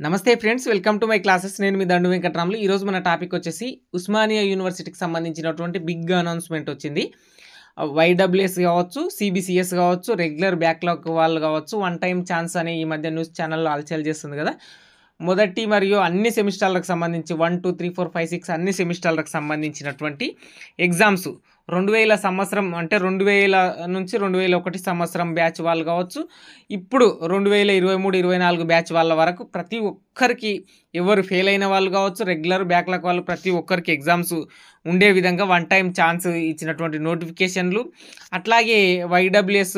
నమస్తే friends, welcome to my classes. నేను మీ దండు వెంకటరాములు. ఈరోజు మన టాపిక్ వచ్చేసి ఉస్మానియా యూనివర్సిటీకి సంబంధించినటువంటి బిగ్ అనౌన్స్మెంట్ వచ్చింది. వైడబ్ల్యూఎస్ కావచ్చు, సిబిసిఎస్ కావచ్చు, రెగ్యులర్ బ్యాక్లాగ్ వాళ్ళు కావచ్చు, వన్ టైం ఛాన్స్ అనే ఈ మధ్య న్యూస్ ఛానల్లో హల్చల్ చేస్తుంది కదా. మొదటి మరియు అన్ని సెమిస్టర్లకు సంబంధించి 1, 2, 3, 4, 5, 6 అన్ని సెమిస్టర్లకు సంబంధించినటువంటి ఎగ్జామ్స్ 2000 సంవత్సరం అంటే 2000 నుంచి 2001 సంవత్సరం బ్యాచ్ వాళ్ళు కావచ్చు, ఇప్పుడు 2023, 24 బ్యాచ్ వాళ్ళ వరకు ప్రతి ఒక్కరికి, ఎవరు ఫెయిల్ అయిన వాళ్ళు కావచ్చు, రెగ్యులర్ బ్యాక్లాగ్ వాళ్ళు ప్రతి ఒక్కరికి ఎగ్జామ్స్ ఉండే విధంగా వన్ టైం ఛాన్స్ ఇచ్చినటువంటి నోటిఫికేషన్లు. అట్లాగే వైడబ్ల్యూఎస్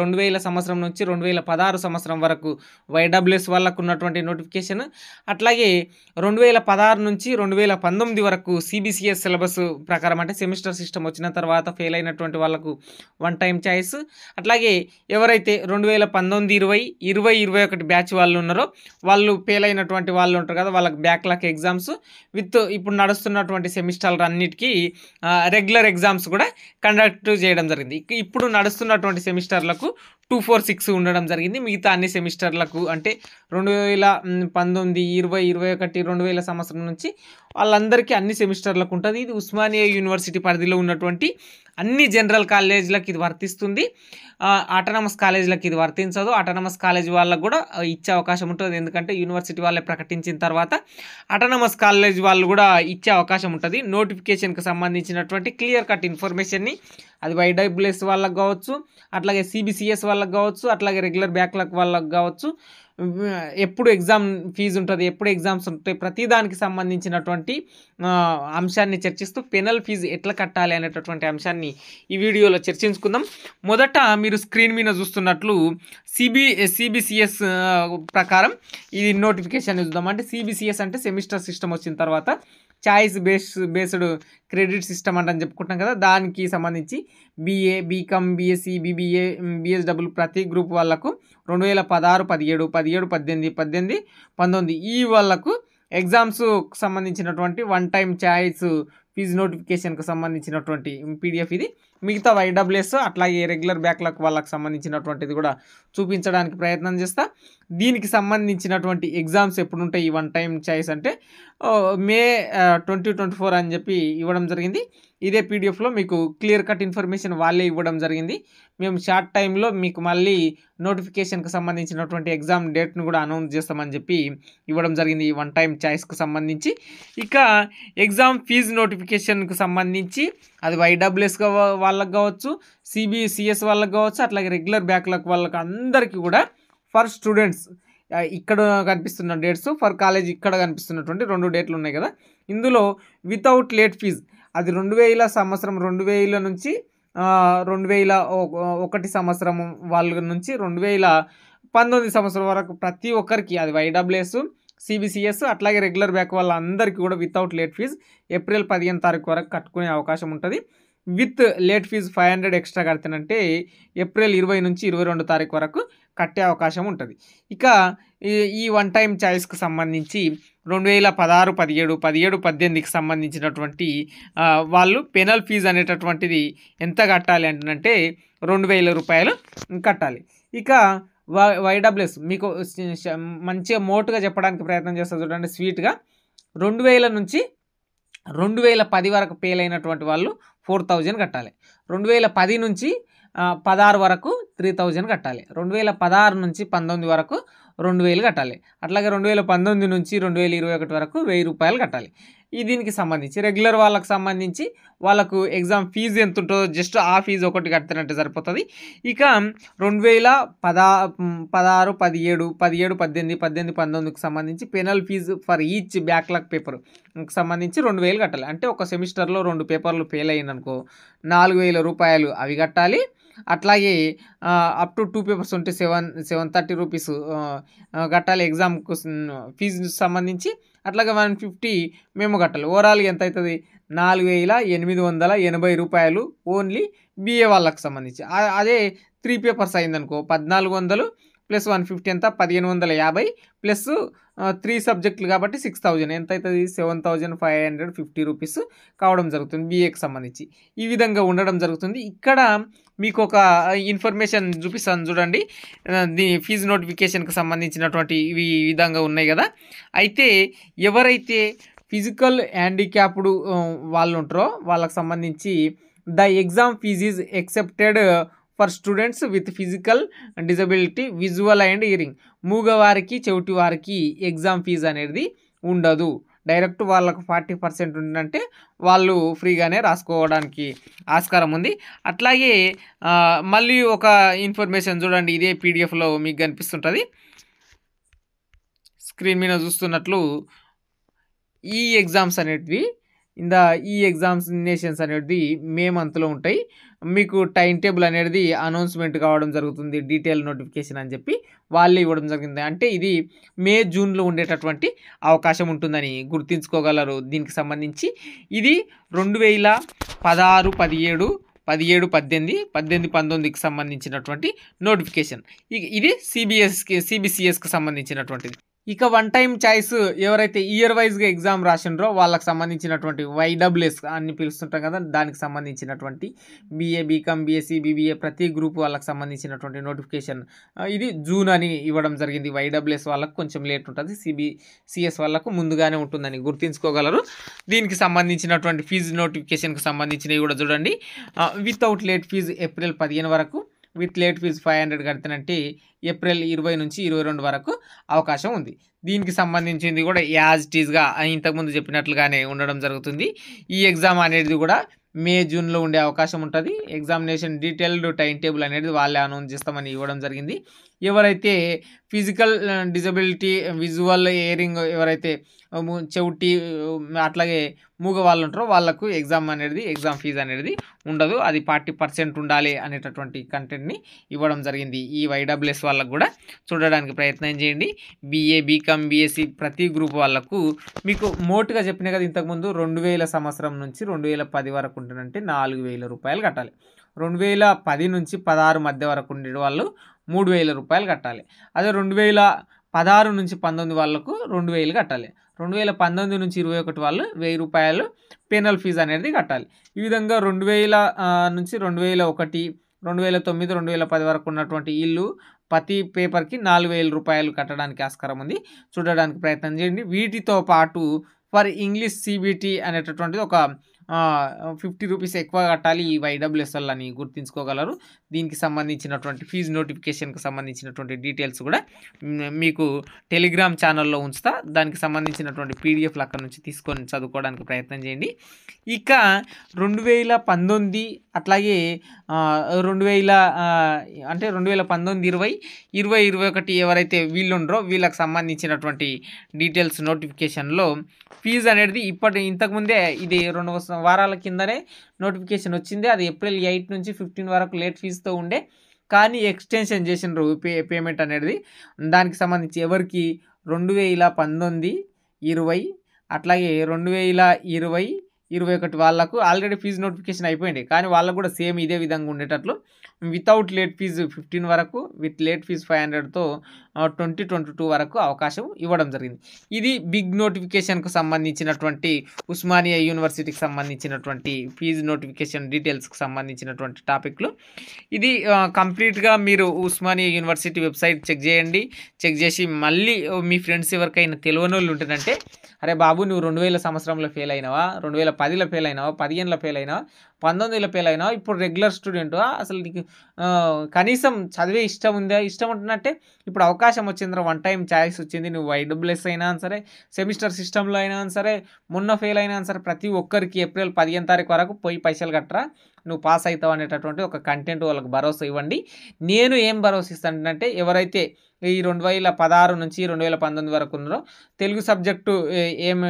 2000 సంవత్సరం నుంచి 2016 సంవత్సరం వరకు వైడబ్ల్యూఎస్ వాళ్ళకు ఉన్నటువంటి నోటిఫికేషన్. అట్లాగే 2016 నుంచి 2019 వరకు సిబిసిఎస్ సిలబస్ ప్రకారం అంటే సెమిస్టర్ సిస్టమ్ వచ్చిన తర్వాత ఫెయిల్ అయినటువంటి వాళ్ళకు వన్ టైం ఛాయిస్. అట్లాగే ఎవరైతే 2019, 20, 21 బ్యాచ్ వాళ్ళు ఉన్నారో వాళ్ళు ఫెయిల్ అయినటువంటి వాళ్ళు ఉంటారు కదా, వాళ్ళకి బ్యాక్లాగ్ ఎగ్జామ్స్ విత్ ఇప్పుడు నడుస్తున్నటువంటి సెమిస్టర్లు అన్నిటికీ రెగ్యులర్ ఎగ్జామ్స్ కూడా కండక్ట్ చేయడం జరిగింది. ఇప్పుడు నడుస్తున్నటువంటి సెమిస్టర్లకు 2, 4, 6 ఉండడం జరిగింది. మిగతా అన్ని సెమిస్టర్లకు అంటే 2019, 20, 21, 2000 సంవత్సరం నుంచి వాళ్ళందరికీ అన్ని సెమిస్టర్లకు ఉంటుంది. ఇది ఉస్మానియా యూనివర్సిటీ పరిధిలో ఉన్నటువంటి అన్ని జనరల్ కాలేజీలకు ఇది వర్తిస్తుంది. ఆటోనమస్ కాలేజీలకు ఇది వర్తించదు. ఆటోనమస్ కాలేజ్ వాళ్ళకు కూడా ఇచ్చే అవకాశం ఉంటుంది, ఎందుకంటే యూనివర్సిటీ వాళ్ళే ప్రకటించిన తర్వాత ఆటోనమస్ కాలేజ్ వాళ్ళు కూడా ఇచ్చే అవకాశం ఉంటుంది. నోటిఫికేషన్కి సంబంధించినటువంటి క్లియర్ కట్ ఇన్ఫర్మేషన్ని అది వైడబ్ల్యూఎస్ వాళ్ళకు కావచ్చు, అట్లాగే సిబిసిఎస్ వాళ్ళకు కావచ్చు, అట్లాగే రెగ్యులర్ బ్యాక్లాగ్ వాళ్ళకు కావచ్చు, ఎప్పుడు ఎగ్జామ్ ఫీజు ఉంటుంది, ఎప్పుడు ఎగ్జామ్స్ ఉంటాయి, ప్రతిదానికి సంబంధించినటువంటి అంశాన్ని చర్చిస్తూ పెనల్ ఫీజు ఎట్లా కట్టాలి అనేటటువంటి అంశాన్ని ఈ వీడియోలో చర్చించుకుందాం. మొదట మీరు స్క్రీన్ మీద చూస్తున్నట్లు సిబిసిఎస్ ప్రకారం ఇది నోటిఫికేషన్ చూద్దాం. అంటే సిబిసిఎస్ అంటే సెమిస్టర్ సిస్టమ్ వచ్చిన తర్వాత చాయిస్ బేస్డ్ క్రెడిట్ సిస్టమ్ అంటే చెప్పుకుంటాం కదా, దానికి సంబంధించి BA, BCom, BSc, BBA, BSW ప్రతి గ్రూప్ వాళ్ళకు 2016, 17, 17, 18, 18, 19 ఈ వాళ్ళకు ఎగ్జామ్స్ సంబంధించినటువంటి వన్ టైం చాయిస్ ఫీజు నోటిఫికేషన్కి సంబంధించినటువంటి పీడిఎఫ్ ఇది. మిగతా వైడబ్ల్యూఎస్ అట్లాగే రెగ్యులర్ బ్యాక్లాగ్ వాళ్ళకి సంబంధించినటువంటిది కూడా చూపించడానికి ప్రయత్నం చేస్తా. దీనికి సంబంధించినటువంటి ఎగ్జామ్స్ ఎప్పుడు ఉంటాయి ఈ వన్ టైం చాయిస్ అంటే మే 2024 అని చెప్పి ఇవ్వడం జరిగింది. ఇదే పీడిఎఫ్లో మీకు క్లియర్ కట్ ఇన్ఫర్మేషన్ వాళ్ళే ఇవ్వడం జరిగింది. మేము షార్ట్ టైంలో మీకు మళ్ళీ నోటిఫికేషన్కి సంబంధించినటువంటి ఎగ్జామ్ డేట్ను కూడా అనౌన్స్ చేస్తామని చెప్పి ఇవ్వడం జరిగింది ఈ వన్ టైం చాయిస్కి సంబంధించి. ఇక ఎగ్జామ్ ఫీజు నోటిఫికేషన్కి సంబంధించి అది వైడబ్ల్యూఎస్ వాళ్ళకి కావచ్చు, సిబిసిఎస్ వాళ్ళకి కావచ్చు, అట్లాగే రెగ్యులర్ బ్యాక్లాగ్ వాళ్ళకి అందరికీ కూడా ఫర్ స్టూడెంట్స్ ఇక్కడ కనిపిస్తున్న డేట్స్, ఫర్ కాలేజ్ ఇక్కడ కనిపిస్తున్నటువంటి 2 డేట్లు ఉన్నాయి కదా, ఇందులో వితౌట్ లేట్ ఫీజ్ అది 2000 సంవత్సరం 2000 నుంచి 2001 సంవత్సరం వాళ్ళ నుంచి 2019 సంవత్సరం వరకు ప్రతి ఒక్కరికి అది వైడబ్ల్యూఎస్, సిబిసిఎస్ అట్లాగే రెగ్యులర్ బ్యాక్ వాళ్ళందరికీ కూడా వితౌట్ లేట్ ఫీజ్ ఏప్రిల్ 15 తారీఖు వరకు కట్టుకునే అవకాశం ఉంటుంది. విత్ లేట్ ఫీజు 500 ఎక్స్ట్రా కడితేనంటే ఏప్రిల్ 20 నుంచి 22 తారీఖు వరకు కట్టే అవకాశం ఉంటుంది. ఇక ఈ వన్ టైం చాయిస్కి సంబంధించి 2016, 17, 17, 18కి సంబంధించినటువంటి వాళ్ళు పెనల్ ఫీజు అనేటటువంటిది ఎంత కట్టాలి అంటే 2000 రూపాయలు కట్టాలి. ఇక వైడబ్ల్యూఎస్ మీకు మంచిగా మోటుగా చెప్పడానికి ప్రయత్నం చేస్తారు చూడండి, స్వీట్గా 2000 నుంచి 2010 వరకు ఫెయిల్ అయినటువంటి వాళ్ళు 4000 కట్టాలి. 2010 నుంచి 16 వరకు 3000 కట్టాలి. 2016 నుంచి 19 వరకు 2000 కట్టాలి. అట్లాగే 2019 నుంచి 2021 వరకు 1000 రూపాయలు కట్టాలి. దీనికి సంబంధించి రెగ్యులర్ వాళ్ళకి సంబంధించి వాళ్ళకు ఎగ్జామ్ ఫీజు ఎంత ఉంటుందో జస్ట్ ఆ ఫీజు ఒకటి కడితేనంటే సరిపోతుంది. ఇక 2016, 17, 17, 18, 18, 19కి సంబంధించి penal fee for each backlog paper సంబంధించి 2000 కట్టాలి. అంటే ఒక సెమిస్టర్లో 2 పేపర్లు ఫెయిల్ అయ్యిందనుకో 4000 రూపాయలు అవి కట్టాలి. అట్లాగే అప్ టు 2 పేపర్స్ ఉంటే 730 రూపీస్ కట్టాలి ఎగ్జామ్కు ఫీజు సంబంధించి. అట్లాగే 150 మేము కట్టాలి. ఓవరాల్గా ఎంత అవుతుంది? 4880 రూపాయలు ఓన్లీ బీఏ వాళ్ళకి సంబంధించి. అదే 3 పేపర్స్ అయిందనుకో 1400, ప్లస్ 150 ఎంత 1550 ప్లస్ 3 సబ్జెక్టులు కాబట్టి 6000 ఎంత అవుతుంది 7550 రూపీస్ కావడం జరుగుతుంది బీఏకి సంబంధించి. ఈ విధంగా ఉండడం జరుగుతుంది. ఇక్కడ మీకు ఒక ఇన్ఫర్మేషన్ చూపిస్తాను చూడండి. ఫీజు నోటిఫికేషన్కి సంబంధించినటువంటి ఇవి ఈ విధంగా ఉన్నాయి కదా. అయితే ఎవరైతే ఫిజికల్ హ్యాండిక్యాప్డ్ వాళ్ళు ఉంటారో వాళ్ళకి సంబంధించి the exam fee is excepted for students with physical disability visual and hearing. మూగవారికి చెవిటి వారికి ఎగ్జామ్ ఫీజు అనేది ఉండదు. డైరెక్ట్ వాళ్ళకు 40% ఉందంటే వాళ్ళు ఫ్రీగానే రాసుకోవడానికి ఆస్కారం ఉంది. అట్లాగే మళ్ళీ ఒక ఇన్ఫర్మేషన్ చూడండి, ఇదే పీడిఎఫ్లో మీకు కనిపిస్తుంటుంది. స్క్రీన్ మీద చూస్తున్నట్లు ఈ ఎగ్జామ్స్ అనేటివి ఈ ఎగ్జామినేషన్స్ అనేది మే మంత్లో ఉంటాయి. మీకు టైం టేబుల్ అనేది అనౌన్స్మెంట్ కావడం జరుగుతుంది, డీటెయిల్ నోటిఫికేషన్ అని చెప్పి వాళ్ళే ఇవ్వడం జరిగింది. అంటే ఇది మే జూన్లో ఉండేటటువంటి అవకాశం ఉంటుందని గుర్తుంచుకోగలరు. దీనికి సంబంధించి ఇది 2016, 17, 17, 18, 18, 19కి సంబంధించినటువంటి నోటిఫికేషన్. ఇది సిబిసిఎస్కి సంబంధించినటువంటిది. ఇక వన్ టైం చాయిస్ ఎవరైతే ఇయర్ వైజ్గా ఎగ్జామ్ రాసిండ్రో వాళ్ళకి సంబంధించినటువంటి వైడబ్ల్యూఎస్ అని పిలుస్తుంటాం కదా, దానికి సంబంధించినటువంటి బీఏ, బీకామ్, బీఎస్సీ, బీబీఏ ప్రతి గ్రూప్ వాళ్ళకి సంబంధించినటువంటి నోటిఫికేషన్ ఇది జూన్ అని ఇవ్వడం జరిగింది. వైడబ్ల్యూఎస్ వాళ్ళకు కొంచెం లేట్ ఉంటుంది, సిబిసిఎస్ వాళ్ళకు ముందుగానే ఉంటుందని గుర్తుంచుకోగలరు. దీనికి సంబంధించినటువంటి ఫీజు నోటిఫికేషన్కి సంబంధించినవి కూడా చూడండి. వితౌట్ లేట్ ఫీజు ఏప్రిల్ 15 వరకు, విత్ లేట్ ఫీజు 500 కడితేనంటే ఏప్రిల్ 20 నుంచి 22 వరకు అవకాశం ఉంది. దీనికి సంబంధించింది కూడా యాజ్ ఇట్ ఈజ్గా ఇంతకుముందు చెప్పినట్లుగానే ఉండడం జరుగుతుంది. ఈ ఎగ్జామ్ అనేది కూడా మే జూన్లో ఉండే అవకాశం ఉంటుంది. ఎగ్జామినేషన్ డీటెయిల్డ్ టైం టేబుల్ అనేది వాళ్ళే అనౌన్స్ చేస్తామని ఇవ్వడం జరిగింది. ఎవరైతే ఫిజికల్ డిజబిలిటీ, విజువల్, హియరింగ్, ఎవరైతే చెవిటి అట్లాగే మూగ వాళ్ళు ఉంటారో వాళ్ళకు ఎగ్జామ్ ఫీజు అనేది ఉండదు. అది 40% ఉండాలి అనేటటువంటి కంటెంట్ని ఇవ్వడం జరిగింది. ఈ వైడబ్ల్యూఎస్ వాళ్ళకు కూడా చూడడానికి ప్రయత్నం చేయండి. బీఏ, బీకామ్, బీఎస్సీ ప్రతి గ్రూప్ వాళ్ళకు మీకు మోటుగా చెప్పిన కదా ఇంతకుముందు 2000 సంవత్సరం నుంచి 2010 వరకు ఉంటుందంటే 4000 రూపాయలు కట్టాలి. 2010 నుంచి 16 మధ్య వరకు ఉండే వాళ్ళు 3000 రూపాయలు కట్టాలి. అదే 2016 నుంచి 19 వాళ్ళకు 2000 కట్టాలి. 2019 నుంచి 21 వాళ్ళు 1000 రూపాయలు పెనల్ ఫీజు అనేది కట్టాలి. ఈ విధంగా 2000 నుంచి 2001, 2009, 2010 వరకు ఉన్నటువంటి వీళ్ళు ప్రతి పేపర్కి 4000 రూపాయలు కట్టడానికి ఆస్కారం ఉంది. చూడడానికి ప్రయత్నం చేయండి. వీటితో పాటు ఫర్ ఇంగ్లీష్ సిబిటి అనేటటువంటిది ఒక 50 రూపీస్ ఎక్కువ కట్టాలి ఈ వైడబ్ల్యూఎస్ఎల్ అని గుర్తుంచుకోగలరు. దీనికి సంబంధించినటువంటి ఫీజు నోటిఫికేషన్కి సంబంధించినటువంటి డీటెయిల్స్ కూడా మీకు టెలిగ్రామ్ ఛానల్లో ఉంచుతా. దానికి సంబంధించినటువంటి పీడిఎఫ్లు అక్కడ నుంచి తీసుకొని చదువుకోవడానికి ప్రయత్నం చేయండి. ఇక 2019 అట్లాగే 2019, 20, 2021 ఎవరైతే వీళ్ళు ఉండరో వీళ్ళకి సంబంధించినటువంటి డీటెయిల్స్ నోటిఫికేషన్లో ఫీజు అనేది ఇంతకుముందే ఇది 2 వారాల కిందనే నోటిఫికేషన్ వచ్చింది. అది ఏప్రిల్ 8 నుంచి 15 వరకు లేట్ ఫీజుతో ఉండే, కానీ ఎక్స్టెన్షన్ చేసినారు పేమెంట్ అనేది. దానికి సంబంధించి ఎవరికి 2019, 20 అట్లాగే 2020, 21 వాళ్ళకు ఆల్రెడీ ఫీజు నోటిఫికేషన్ అయిపోయింది, కానీ వాళ్ళకు కూడా సేమ్ ఇదే విధంగా ఉండేటట్లు వితౌట్ లేట్ ఫీజు 15 వరకు, విత్ లేట్ ఫీజు 500తో 2022 వరకు అవకాశం ఇవ్వడం జరిగింది. ఇది బిగ్ నోటిఫికేషన్కు సంబంధించినటువంటి ఉస్మానియా యూనివర్సిటీకి సంబంధించినటువంటి ఫీజు నోటిఫికేషన్ డీటెయిల్స్కి సంబంధించినటువంటి టాపిక్లు. ఇది కంప్లీట్గా మీరు ఉస్మానియా యూనివర్సిటీ వెబ్సైట్ చెక్ చేయండి. చెక్ చేసి మళ్ళీ మీ ఫ్రెండ్స్ ఎవరికైనా తెలియని వాళ్ళు ఉంటుందంటే, అరే బాబు నువ్వు 2000 సంవత్సరంలో ఫెయిల్ అయినావా, 2010లో ఫెయిల్ అయినావా, 15లో ఫెయిల్ అయినావా, 19లో ఫెయిల్ అయినావా, ఇప్పుడు రెగ్యులర్ స్టూడెంట్, అసలు నీకు కనీసం చదివే ఇష్టం ఉందా, ఇష్టం ఉంటుందంటే ఇప్పుడు అవకాశం వచ్చిందిరా, వన్ టైం ఛాయిస్ వచ్చింది, నువ్వు వైడబ్ల్యూఎస్ అయినా సరే, సెమిస్టర్ సిస్టంలో అయినా సరే, మొన్న ఫెయిల్ అయినా సరే, ప్రతి ఒక్కరికి ఏప్రిల్ 15 తారీఖు వరకు పోయి పైసలు కట్టరా, నువ్వు పాస్ అవుతావు అనేటటువంటి ఒక కంటెంట్ వాళ్ళకి భరోసా ఇవ్వండి. నేను ఏం భరోసా ఇస్తానంటే, ఎవరైతే ఈ 2016 నుంచి 2019 వరకు ఉన్నారో తెలుగు సబ్జెక్టు ఏమి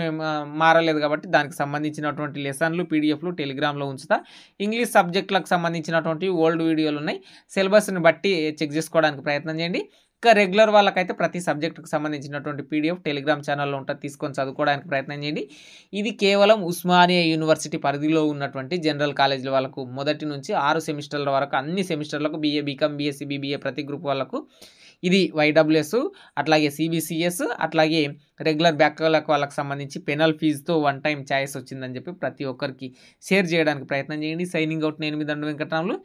మారలేదు కాబట్టి దానికి సంబంధించినటువంటి లెసన్లు పీడిఎఫ్లు టెలిగ్రామ్లో ఉంచుతా. ఇంగ్లీష్ సబ్జెక్టులకు సంబంధించినటువంటి ఓల్డ్ వీడియోలు ఉన్నాయి, సిలబస్ని బట్టి చెక్ చేసుకోవడానికి ప్రయత్నం చేయండి. ఇక రెగ్యులర్ వాళ్ళకైతే ప్రతి సబ్జెక్టుకు సంబంధించినటువంటి పీడిఎఫ్ టెలిగ్రామ్ ఛానల్లో ఉంటుంది, తీసుకొని చదువుకోవడానికి ప్రయత్నం చేయండి. ఇది కేవలం ఉస్మానియా యూనివర్సిటీ పరిధిలో ఉన్నటువంటి జనరల్ కాలేజీల వాళ్ళకు మొదటి నుంచి 6 సెమిస్టర్ల వరకు అన్ని సెమిస్టర్లకు బీఏ, బీకామ్, బీఎస్సీ, బీబీఏ ప్రతి గ్రూప్ వాళ్ళకు ఇది వైడబ్ల్యూఎస్, అట్లాగే సిబిసిఎస్, అట్లాగే రెగ్యులర్ బ్యాక్లాగ్ వాళ్ళకి సంబంధించి పెనల్ ఫీజుతో 1 టైం ఛాయిస్ వచ్చిందని చెప్పి ప్రతి ఒక్కరికి షేర్ చేయడానికి ప్రయత్నం చేయండి. సైనింగ్ అవుట్, నేను మీ దండు వెంకటరాములు.